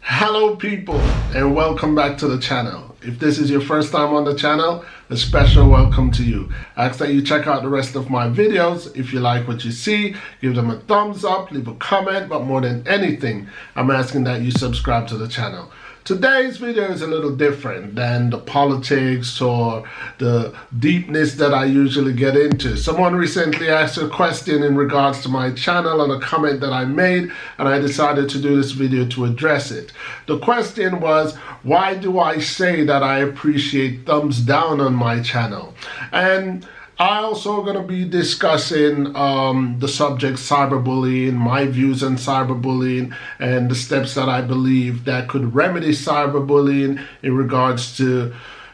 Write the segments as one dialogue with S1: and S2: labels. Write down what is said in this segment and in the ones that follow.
S1: Hello people, and welcome back to the channel. If this is your first time on the channel, a special welcome to you. I ask that you check out the rest of my videos. If you like what you see, give them a thumbs up, leave a comment, but more than anything, I'm asking that you subscribe to the channel. Today's video is a little different than the politics or the deepness that I usually get into. Someone recently asked a question in regards to my channel on a comment that I made, and I decided to do this video to address it. The question was, why do I say that I appreciate thumbs down on my channel? And I also going to be discussing the subject cyberbullying, my views on cyberbullying, and the steps that I believe that could remedy cyberbullying in regards to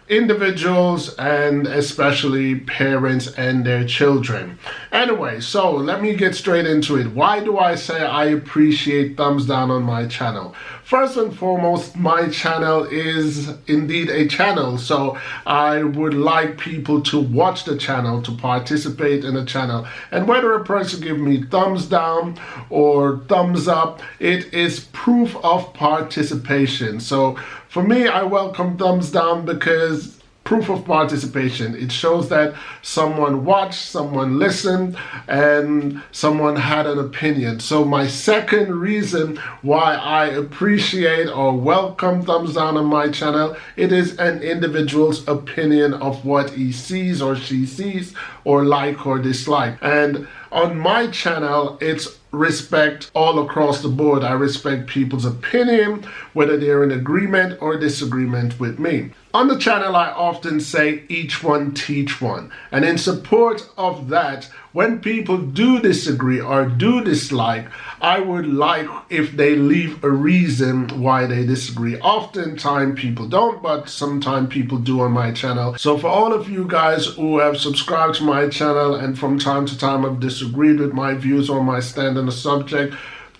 S1: individuals and especially parents and their children. Anyway, so let me get straight into it. Why do I say I appreciate thumbs down on my channel? First and foremost, my channel is indeed a channel, so I would like people to watch the channel, to participate in the channel, and whether a person give me thumbs down or thumbs up, it is proof of participation. So for me, I welcome thumbs down because proof of participation. It shows that someone watched, someone listened, and someone had an opinion. So my second reason why I appreciate or welcome thumbs down on my channel, it is an individual's opinion of what he sees or she sees or like or dislike. And on my channel, it's respect all across the board. I respect people's opinion, whether they're in agreement or disagreement with me. On the channel, I often say each one teach one. And in support of that, when people do disagree or do dislike, I would like if they leave a reason why they disagree. Oftentimes people don't, but sometimes people do on my channel. So for all of you guys who have subscribed to my channel and from time to time have disagreed with my views or my stand on the subject,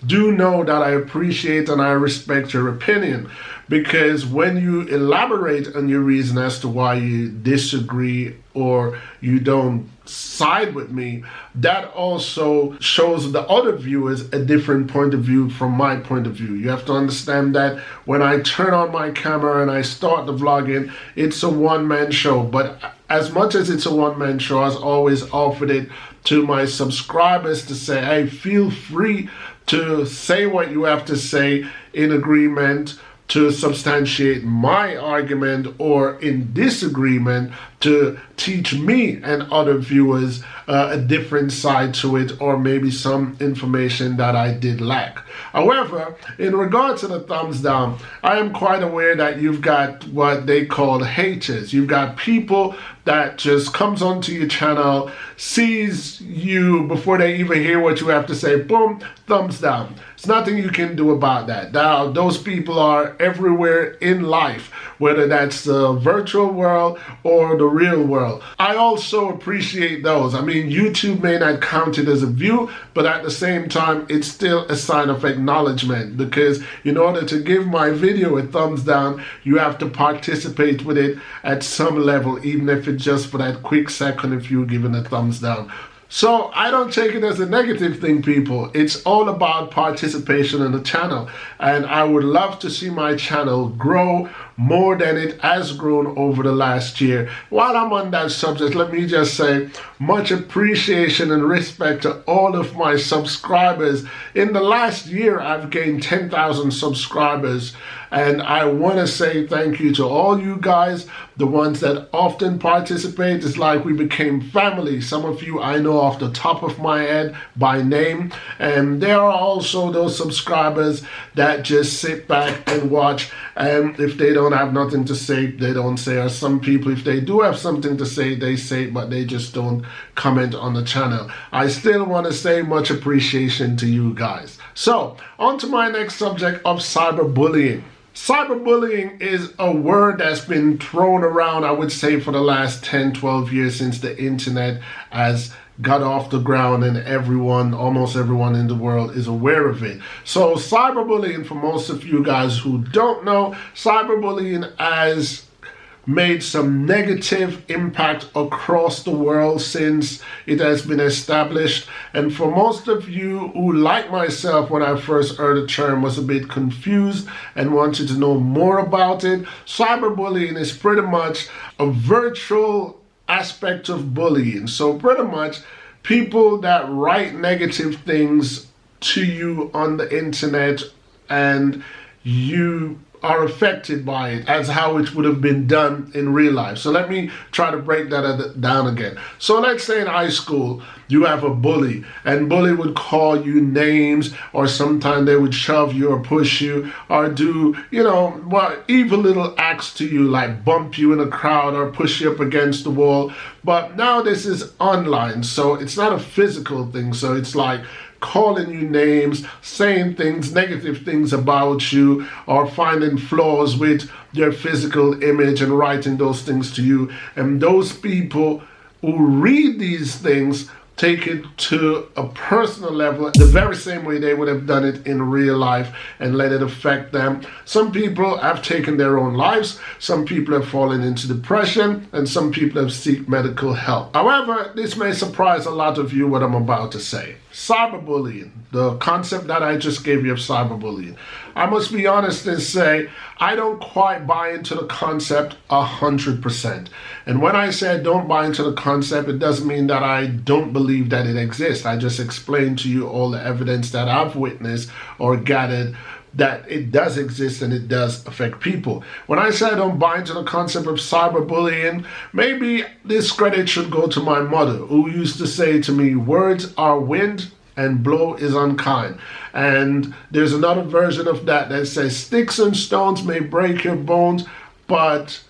S1: do know that I appreciate and I respect your opinion, because when you elaborate on your reason as to why you disagree or you don't side with me, that also shows the other viewers a different point of view from my point of view. You have to understand that when I turn on my camera and I start the vlogging, it's a one-man show. But as much as it's a one-man show, I've always offered it to my subscribers to say, hey, feel free to say what you have to say in agreement, to substantiate my argument, or in disagreement to teach me and other viewers a different side to it, or maybe some information that I did lack. However, in regard to the thumbs down, I am quite aware that you've got what they call haters. You've got people that just comes onto your channel, sees you before they even hear what you have to say, boom, thumbs down. There's nothing you can do about that. Now, those people are everywhere in life, whether that's the virtual world or the real world. I also appreciate those. I mean, YouTube may not count it as a view, but at the same time, it's still a sign of acknowledgement, because in order to give my video a thumbs down, you have to participate with it at some level, even if it's just for that quick second if you're giving a thumbs down. So I don't take it as a negative thing, people. It's all about participation in the channel. And I would love to see my channel grow more than it has grown over the last year. While I'm on that subject, let me just say much appreciation and respect to all of my subscribers. In the last year, I've gained 10,000 subscribers. And I want to say thank you to all you guys, the ones that often participate. It's like we became family. Some of you I know off the top of my head by name. And there are also those subscribers that just sit back and watch. And if they don't have nothing to say, they don't say. Or some people, if they do have something to say, they say it, but they just don't comment on the channel. I still want to say much appreciation to you guys. So, on to my next subject of cyberbullying. Cyberbullying is a word that's been thrown around, I would say, for the last 10, 12 years since the internet has got off the ground and almost everyone in the world is aware of it. So cyberbullying, for most of you guys who don't know, cyberbullying has made some negative impact across the world since it has been established. And for most of you who, like myself, when I first heard the term, was a bit confused and wanted to know more about it, cyberbullying is pretty much a virtual aspect of bullying. So pretty much people that write negative things to you on the internet and you are affected by it as how it would have been done in real life. So let me try to break that down again. So let's say in high school you have a bully, and bully would call you names, or sometimes they would shove you or push you or do, evil little acts to you, like bump you in a crowd or push you up against the wall. But now this is online, so it's not a physical thing. So it's like calling you names, saying things, negative things about you, or finding flaws with your physical image and writing those things to you. And those people who read these things take it to a personal level, the very same way they would have done it in real life, and let it affect them. Some people have taken their own lives, some people have fallen into depression, and some people have sought medical help. However, this may surprise a lot of you what I'm about to say. Cyberbullying, the concept that I just gave you of cyberbullying. I must be honest and say, I don't quite buy into the concept 100%. And when I say I don't buy into the concept, it doesn't mean that I don't believe that it exists. I just explained to you all the evidence that I've witnessed or gathered that it does exist and it does affect people. When I say I don't buy into the concept of cyberbullying, maybe this credit should go to my mother, who used to say to me, words are wind and blow is unkind. And there's another version of that says, sticks and stones may break your bones, but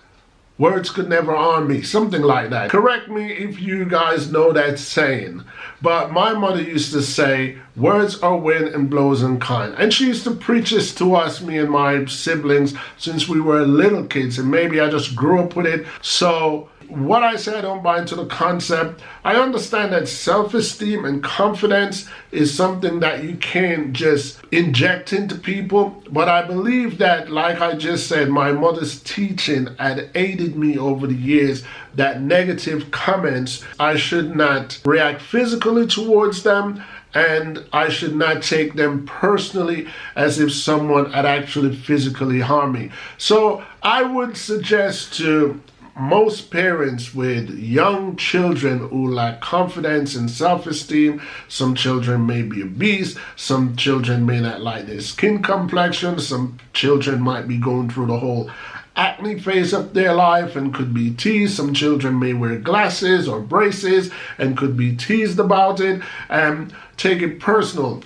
S1: words could never harm me, something like that. Correct me if you guys know that saying. But my mother used to say, words are wind and blows unkind. And she used to preach this to us, me and my siblings, since we were little kids. And maybe I just grew up with it. So what I say I don't buy into the concept, I understand that self-esteem and confidence is something that you can't just inject into people. But I believe that, like I just said, my mother's teaching had aided me over the years that negative comments, I should not react physically towards them, and I should not take them personally as if someone had actually physically harmed me. So I would suggest to most parents with young children who lack confidence and self-esteem, some children may be obese, some children may not like their skin complexion, some children might be going through the whole acne phase of their life and could be teased. Some children may wear glasses or braces and could be teased about it, and take it personal.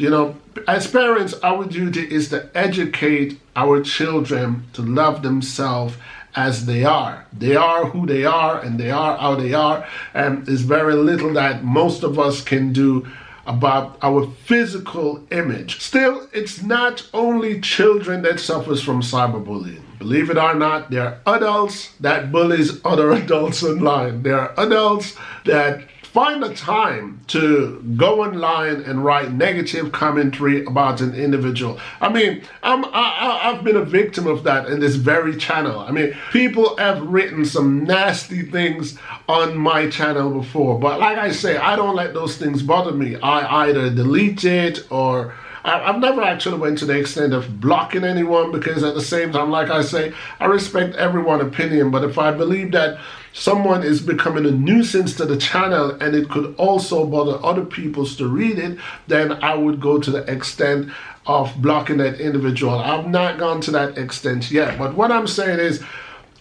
S1: As parents, our duty is to educate our children to love themselves as they are. They are who they are and they are how they are, and there's very little that most of us can do about our physical image. Still, it's not only children that suffers from cyberbullying. Believe it or not, there are adults that bullies other adults online. There are adults that find the time to go online and write negative commentary about an individual. I mean, I've been a victim of that in this very channel. I mean, people have written some nasty things on my channel before, but like I say, I don't let those things bother me. I either delete it, or I've never actually went to the extent of blocking anyone, because at the same time, like I say, I respect everyone's opinion. But if I believe that someone is becoming a nuisance to the channel and it could also bother other people to read it, then I would go to the extent of blocking that individual. I've not gone to that extent yet. But what I'm saying is,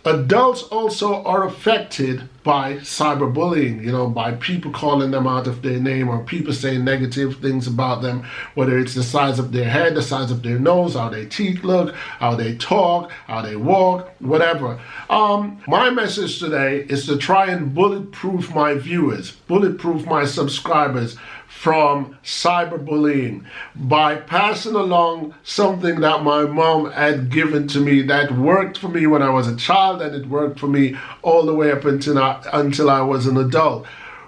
S1: adults also are affected by cyberbullying, by people calling them out of their name, or people saying negative things about them, whether it's the size of their head, the size of their nose, how their teeth look, how they talk, how they walk, whatever. My message today is to try and bulletproof my viewers, bulletproof my subscribers from cyberbullying by passing along something that my mom had given to me that worked for me when I was a child, and it worked for me all the way up until I was an adult.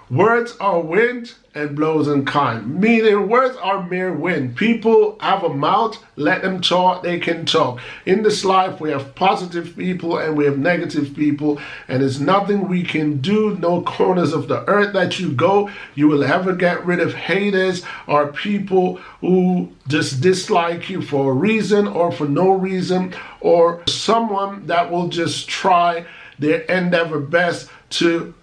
S1: Words are wind and blows in kind. Meaning words are mere wind. People have a mouth, let them talk, they can talk. In this life we have positive people and we have negative people, and there's nothing we can do, no corners of the earth that you go, you will ever get rid of haters or people who just dislike you for a reason or for no reason, or someone that will just try their endeavor best to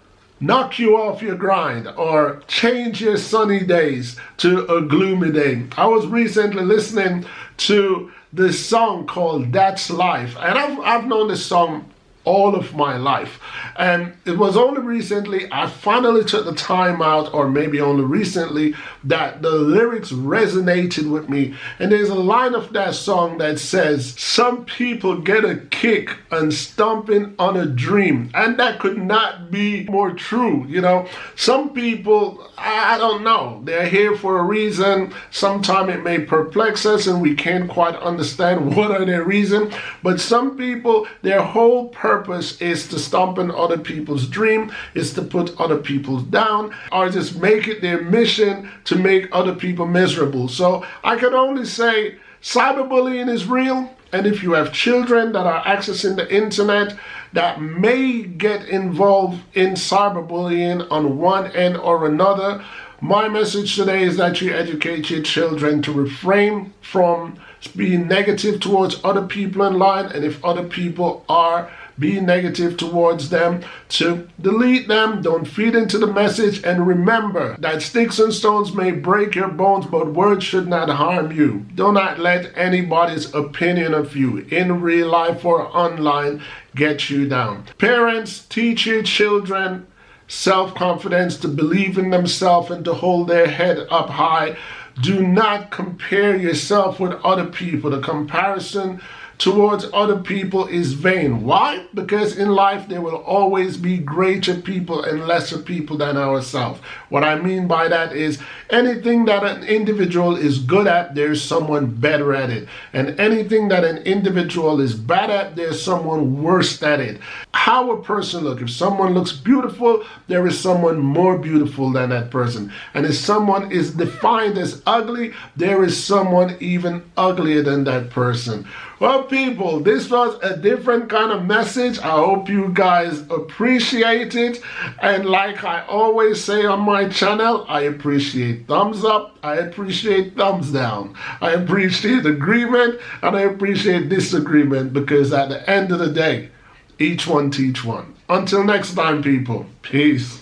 S1: knock you off your grind or change your sunny days to a gloomy day. I was recently listening to this song called That's Life, and I've known this song all of my life, and it was only recently I finally took the time out, or maybe only recently, that the lyrics resonated with me. And there's a line of that song that says, some people get a kick on stomping on a dream, and that could not be more true. You know, some people, I don't know, they're here for a reason. Sometimes it may perplex us and we can't quite understand what are their reasons, but some people, their whole purpose is to stomp on other people's dream, is to put other people down, or just make it their mission to make other people miserable. So I can only say cyberbullying is real, and if you have children that are accessing the internet that may get involved in cyberbullying on one end or another, my message today is that you educate your children to refrain from being negative towards other people in line, and if other people are being negative towards them, to delete them. Don't feed into the message, and remember that sticks and stones may break your bones, but words should not harm you. Do not let anybody's opinion of you in real life or online get you down. Parents, teach your children self-confidence, to believe in themselves and to hold their head up high. Do not compare yourself with other people. The comparison towards other people is vain. Why? Because in life there will always be greater people and lesser people than ourselves. What I mean by that is anything that an individual is good at, there's someone better at it. And anything that an individual is bad at, there's someone worse at it. How a person looks. If someone looks beautiful, there is someone more beautiful than that person. And if someone is defined as ugly, there is someone even uglier than that person. Well, people, this was a different kind of message. I hope you guys appreciate it. And like I always say on my channel, I appreciate thumbs up, I appreciate thumbs down, I appreciate agreement, and I appreciate disagreement, because at the end of the day, each one teach one. Until next time, people, peace.